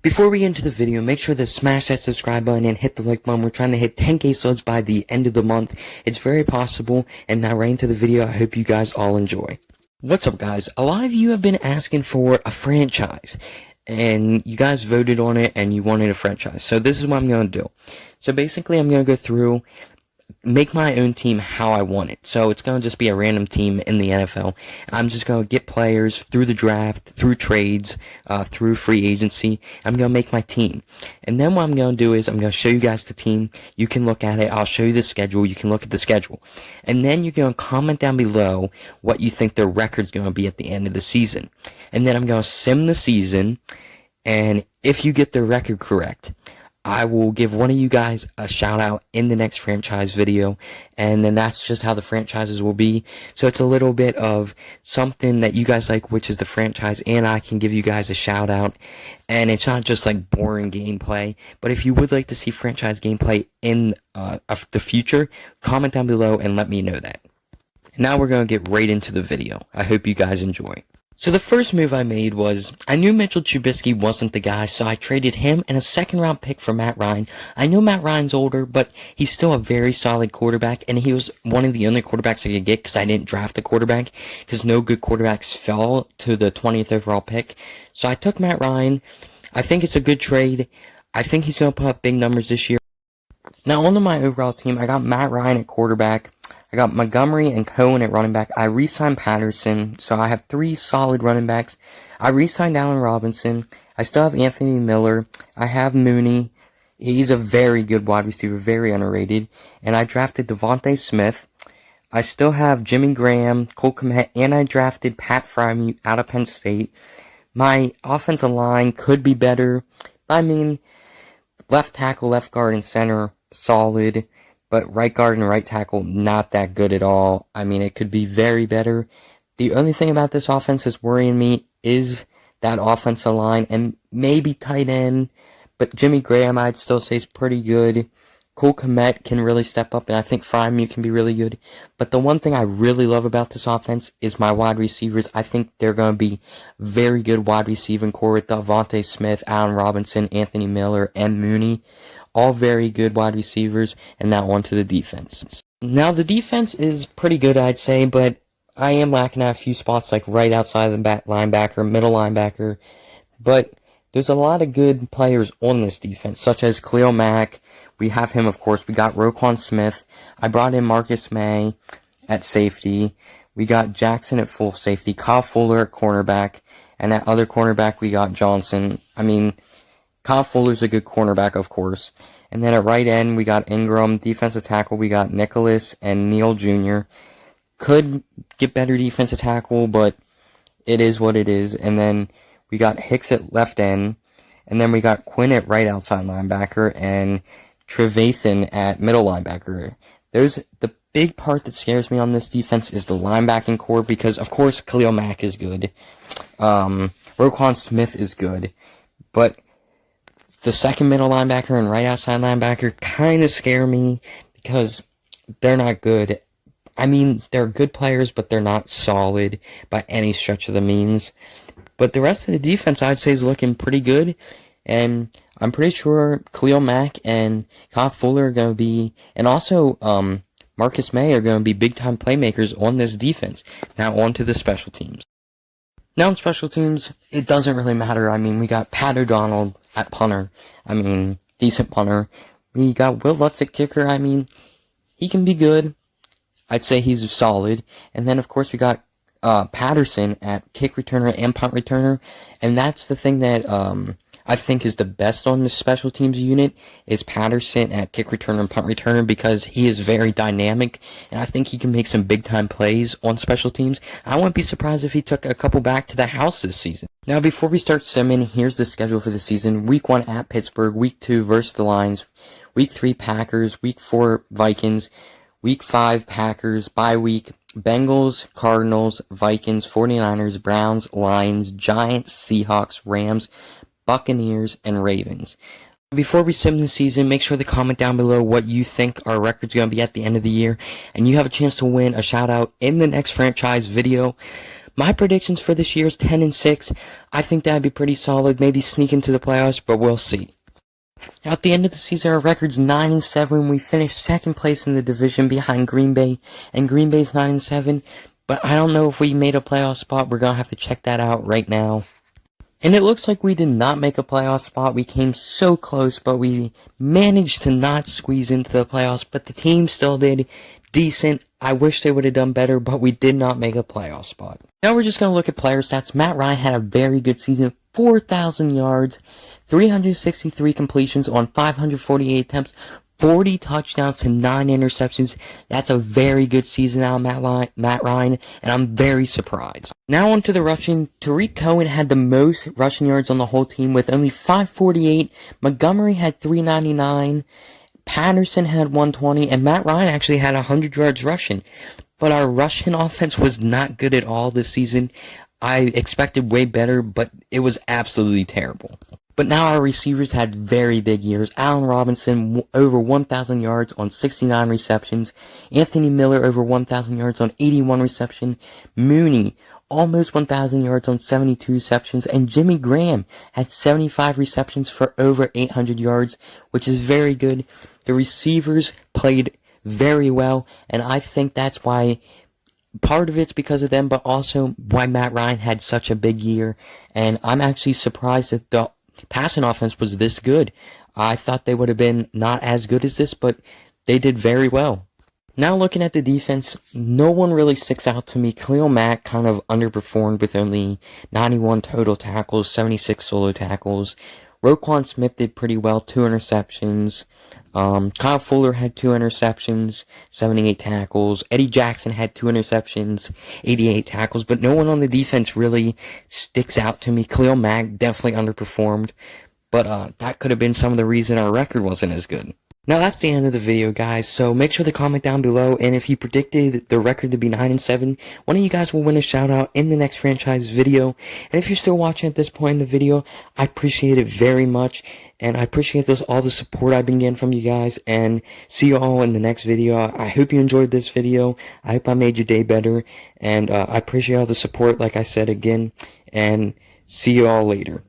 Before we get into the video, make sure to smash that subscribe button and hit the like button. We're trying to hit 10k subs by the end of the month. It's very possible. And now right into the video. I hope you guys all enjoy. What's up, guys? A lot of you have been asking for a franchise, and you guys voted on it and you wanted a franchise. So this is what I'm going to do. So basically I'm going to go through, make my own team how I want it. So it's going to just be a random team in the NFL. I'm just going to get players through the draft, through trades, through free agency. I'm going to make my team. And then what I'm going to do is I'm going to show you guys the team. You can look at it. I'll show you the schedule. You can look at the schedule. And then you're going to comment down below what you think their record's going to be at the end of the season. And then I'm going to sim the season. And if you get the record correct, I will give one of you guys a shout out in the next franchise video, and then that's just how the franchises will be. So it's a little bit of something that you guys like, which is the franchise, and I can give you guys a shout out, and it's not just like boring gameplay. But if you would like to see franchise gameplay in the future, comment down below and let me know that. Now we're going to get right into the video. I hope you guys enjoy. So the first move I made was, I knew Mitchell Trubisky wasn't the guy, so I traded him and a second-round pick for Matt Ryan. I know Matt Ryan's older, but he's still a very solid quarterback, and he was one of the only quarterbacks I could get because I didn't draft the quarterback, because no good quarterbacks fell to the 20th overall pick. So I took Matt Ryan. I think it's a good trade. I think he's going to put up big numbers this year. Now, onto my overall team, I got Matt Ryan at quarterback. I got Montgomery and Cohen at running back. I re-signed Patterson, so I have 3 solid running backs. I re-signed Allen Robinson. I still have Anthony Miller. I have Mooney. He's a very good wide receiver, very underrated. And I drafted Devontae Smith. I still have Jimmy Graham, Cole Kmet, and I drafted Pat Freiermuth out of Penn State. My offensive line could be better. I mean, left tackle, left guard, and center, solid. But right guard and right tackle, not that good at all. I mean, it could be very better. The only thing about this offense that's worrying me is that offensive line and maybe tight end. But Jimmy Graham, I'd still say, is pretty good. Cole Kmet can really step up, and I think Freiermuth can be really good. But the one thing I really love about this offense is my wide receivers. I think they're going to be very good wide receiving core with Devontae Smith, Allen Robinson, Anthony Miller, and Mooney. All very good wide receivers, and now on to the defense. Now, the defense is pretty good, I'd say, but I am lacking at a few spots, like right outside the linebacker, middle linebacker. But there's a lot of good players on this defense, such as Khalil Mack. We have him, of course. We got Roquan Smith. I brought in Marcus May at safety. We got Jackson at full safety, Kyle Fuller at cornerback, and at other cornerback, we got Johnson. I mean, Kyle Fuller's a good cornerback, of course. And then at right end, we got Ingram. Defensive tackle, we got Nicholas and Neal Jr. Could get better defensive tackle, but it is what it is. And then we got Hicks at left end. And then we got Quinn at right outside linebacker and Trevathan at middle linebacker. The big part that scares me on this defense is the linebacking core because, of course, Khalil Mack is good. Roquan Smith is good. But the second middle linebacker and right outside linebacker kind of scare me because they're not good. I mean, they're good players, but they're not solid by any stretch of the means. But the rest of the defense, I'd say, is looking pretty good. And I'm pretty sure Khalil Mack and Kyle Fuller are going to be, and also Marcus May are going to be big-time playmakers on this defense. Now on to the special teams. Now in special teams, it doesn't really matter. I mean, we got Pat O'Donnell at punter. I mean, decent punter. We got Will Lutz at kicker. I mean, he can be good. I'd say he's solid. And then, of course, we got Patterson at kick returner and punt returner. And that's the thing that I think is the best on the special teams unit is Patterson at kick returner and punt returner because he is very dynamic and I think he can make some big time plays on special teams. I wouldn't be surprised if he took a couple back to the house this season. Now before we start simming, here's the schedule for the season. Week 1 at Pittsburgh, Week 2 versus the Lions, Week 3 Packers, Week 4 Vikings, Week 5 Packers, bye week Bengals, Cardinals, Vikings, 49ers, Browns, Lions, Giants, Seahawks, Rams, Buccaneers, and Ravens. Before we sim the season, make sure to comment down below what you think our record's going to be at the end of the year, and you have a chance to win a shout out in the next franchise video. My predictions for this year is 10-6. I think that'd be pretty solid. Maybe sneak into the playoffs, but we'll see. At the end of the season, our record's 9-7. We finished second place in the division behind Green Bay, and Green Bay's 9-7. But I don't know if we made a playoff spot. We're gonna have to check that out right now. And it looks like we did not make a playoff spot. We came so close, but we managed to not squeeze into the playoffs. But the team still did decent. I wish they would have done better, but we did not make a playoff spot. Now we're just going to look at player stats. Matt Ryan had a very good season. 4,000 yards, 363 completions on 548 attempts, 40 touchdowns to 9 interceptions. That's a very good season out of Matt Ryan, and I'm very surprised. Now on to the rushing. Tariq Cohen had the most rushing yards on the whole team with only 548. Montgomery had 399. Patterson had 120, and Matt Ryan actually had 100 yards rushing. But our rushing offense was not good at all this season. I expected way better, but it was absolutely terrible. But now our receivers had very big years. Allen Robinson, over 1,000 yards on 69 receptions. Anthony Miller, over 1,000 yards on 81 receptions. Mooney, almost 1,000 yards on 72 receptions. And Jimmy Graham had 75 receptions for over 800 yards, which is very good. The receivers played very well, and I think that's why part of it's because of them, but also why Matt Ryan had such a big year. And I'm actually surprised that the passing offense was this good. I thought they would have been not as good as this, but they did very well. Now looking at the defense, no one really sticks out to me. Khalil Mack kind of underperformed with only 91 total tackles, 76 solo tackles. Roquan Smith did pretty well, 2 interceptions. Kyle Fuller had 2 interceptions, 78 tackles. Eddie Jackson had 2 interceptions, 88 tackles. But no one on the defense really sticks out to me. Khalil Mack definitely underperformed. But that could have been some of the reason our record wasn't as good. Now that's the end of the video, guys, so make sure to comment down below, and if you predicted the record to be 9-7, one of you guys will win a shout out in the next franchise video. And if you're still watching at this point in the video, I appreciate it very much, and I appreciate all the support I've been getting from you guys, and see you all in the next video. I hope you enjoyed this video. I hope I made your day better, and I appreciate all the support, like I said again, and see you all later.